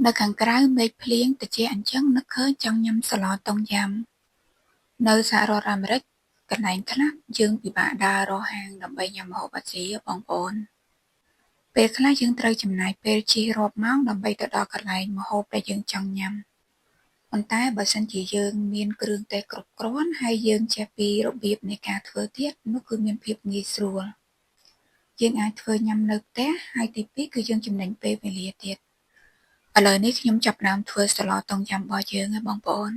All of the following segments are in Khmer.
នៅខាងក្រៅមេឃភ្លៀងត្រជាក់អញ្ចឹងនឹកឃើញចង់ញ៉ាំសាឡតុងយ៉ាំនៅសហរដ្ឋអាមេរិកកន្លែងខ្លះយើងពិបាកដើររកហាងដើម្បីញ៉ាំម្ហូបអាស៊ីបងប្អូនពេលខ្លះយើងត្រូវចំណាយពេលជិះរាប់ម៉ោងដើម្បីទៅដល់កន្លែងម្ហូបដែលយើងចង់ញ៉ាំប៉ុន្តែបើសិនជាយើងមានគ្រឿងទេសគ្រប់គ្រាន់ហើយយើងចេះពីរបៀបនៃការធ្វើទៀតនោះគឺមានភាពងាយស្រួលយើងអាចធ្វើញ៉ាំនៅផ្ទះហើយទីពីរគឺយើងចំណេញពេលវេលាទៀតឥឡូវនេះខ្ញុំចាប់ផ្ដើមធ្វើសាឡតុងយ៉ាំរបស់យើងហើយបងប្អូន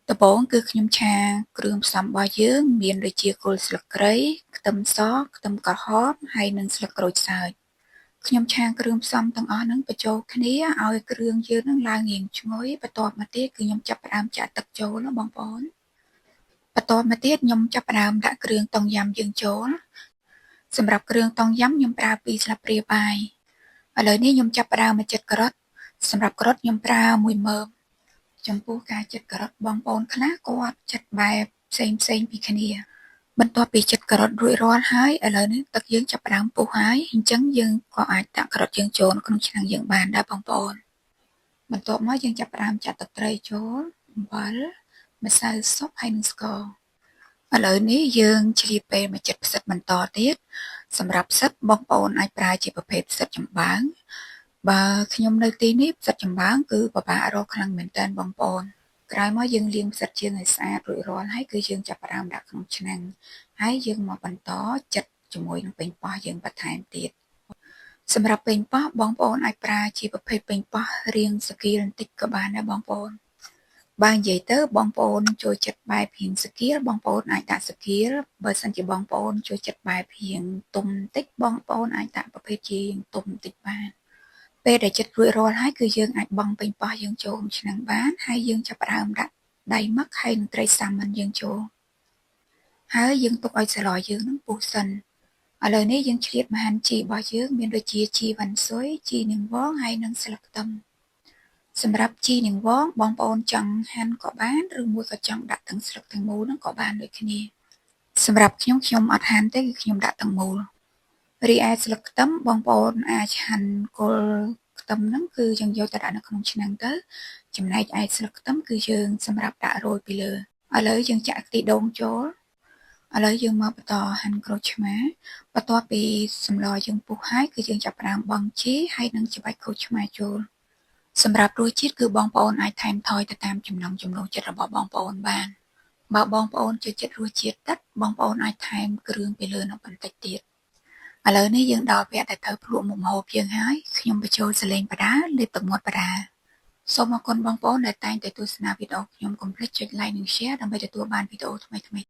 ដំបូងគឺខ្ញុំឆាគ្រឿងផ្សំរបស់យើងមានដូចជាគល់ស្លឹកគ្រៃខ្ទឹមសខ្ទឹមក្រហមហើយនិងស្លឹកក្រូចសើចខ្ញុំឆាគ្រឿងផ្សំទាំងអស់ហ្នឹងបញ្ចូលគ្នាឲ្យគ្រឿងយើងហ្នឹងឡើងរាងឈ្ងុយបន្ទាប់មកទៀតគឺខ្ញុំចាប់ផ្ដើមចាក់ទឹកចូលណាបងប្អូនបន្ទាប់មកទៀតខ្ញុំចាប់ផ្ដើមដាក់គ្រឿងតុងយ៉ាំយើងចូលសម្រាប់គ្រឿងតុងយ៉ាំខ្ញុំប្រើ2ស្លាបព្រាបាយឥឡូវនេះខ្ញុំចាប់ផ្ដើមមកចិតការ៉ុតសម្រាប់ការ៉ុតខ្ញុំប្រើ1មើមចំពោះការចិតការ៉ុតបងប្អូនខ្លះគាត់ចិតបែបផ្សេងពីគ្នាបន្ទាប់ពីចិតការ៉ុតរួចរាល់ហើយឥឡូវនេះទឹកយើងចាប់ផ្ដើមពុះហើយអញ្ចឹងយើងក៏អាចដាក់ការ៉ុតយើងចូលក្នុងឆ្នាំងយើងបានដែរបងប្អូនបន្ទាប់មកយើងចាប់ផ្ដើមចាក់ទឹកត្រីចូលអំបិលម្សៅស៊ុបហើយនិងស្ករឥឡូវនេះយើងឆ្លៀតពេលមកចិតផ្សិតបន្តទៀតសម្រាប់ផ្សិតបងប្អូនអាចប្រើជាប្រភេទផ្សិតចំបើងបើខ្ញុំនៅទីនេះផ្សិតចំបើងគឺពិបាករកខ្លាំងមែនទែនបងប្អូនក្រោយមកយើងលាងផ្សិតជើងឲ្យស្អាតរួចរាល់ហើយគឺយើងចាប់ផ្ដើមដាក់ក្នុងឆ្នាំងហើយយើងមកបន្តចិតជាមួយនឹងប៉េងប៉ោះយើងបន្ថែមទៀតសម្រាប់ប៉េងប៉ោះបងប្អូនអាចប្រើជាប្រភេទប៉េងប៉ោះរាងសាគីបន្តិចក៏បានដែរបងប្អូនបើនិយាយទៅបងប្អូនចូលចិត្តបែបរាងសាគីបងប្អូនអាចដាក់សាគីបើសិនជាបងប្អូនចូលចិត្តបែបរាងទុំបន្តិចបងប្អូនអាចដាក់ប្រភេទជារាងទុំបន្តិចបានពេលដែលចិត្តរួចរាល់ហើយគឺយើងអាចបង់ប៉េងប៉ោះយើងចូលក្នុងឆ្នាំងបានហើយយើងចាប់ផ្ដើមដាក់ដៃមឹកហើយនឹងត្រីសាម៉ាន់យើងចូលហើយយើងទុកឲ្យសាឡយើងនឹងពុះសិនឥឡូវនេះយើងឆ្លៀតម្ហាន់ជីរបស់យើងមានដូចជាជីវ៉ាន់ស៊ុយជីនាងវងហើយនិងស្លឹកខ្ទឹមសម្រាប់ជីនាងវងបងប្អូនចង់ហាន់ក៏បានឬមួយក៏ចង់ដាក់ទាំងស្លឹកទាំងមូលហ្នឹងក៏បានដូចគ្នាសម្រាប់ខ្ញុំអត់ហាន់ទេគឺខ្ញុំដាក់ទាំងមូលរីឯស្លឹកខ្ទឹមបងប្អូនអាចហាន់គល់ខ្ទឹមហ្នឹងគឺយើងយកទៅដាក់នៅក្នុងឆ្នាំងទៅចំណែកឯស្លឹកខ្ទឹមគឺយើងសម្រាប់ដាក់រោយពីលើឥឡូវយើងចាក់ខ្ទិះដូងចូលឥឡូវយើងមកបន្តហាន់ក្រូចឆ្មាបន្ទាប់ពីសម្លយើងពុះហើយគឺយើងចាប់ផ្ដើមបង់ជីហើយនិងច្របាច់ក្រូចឆ្មាចូលសម្រាប់រសជាតិគឺបងប្អូនអាចថែមថយទៅតាមចំណង់ចំណូលចិត្តរបស់បងប្អូនបានបើបងប្អូនចូលចិត្តរសជាតិតិចបងប្អូនអាចថែមគ្រឿងពីលើនោះបន្តិចទៀតឥឡូវនេះយើងដល់វគ្គដែលត្រូវភ្លក្សមុខម្ហូបយើងហើយខ្ញុំបញ្ចូលសលេងបដាលាបទឹកមាត់បដាសូមអរគុណបងប្អូនដែលតែងតែទស្សនាវីដេអូខ្ញុំកុំភ្លេចចុច like និង share ដើម្បីទទួលបានវីដេអូថ្មីៗ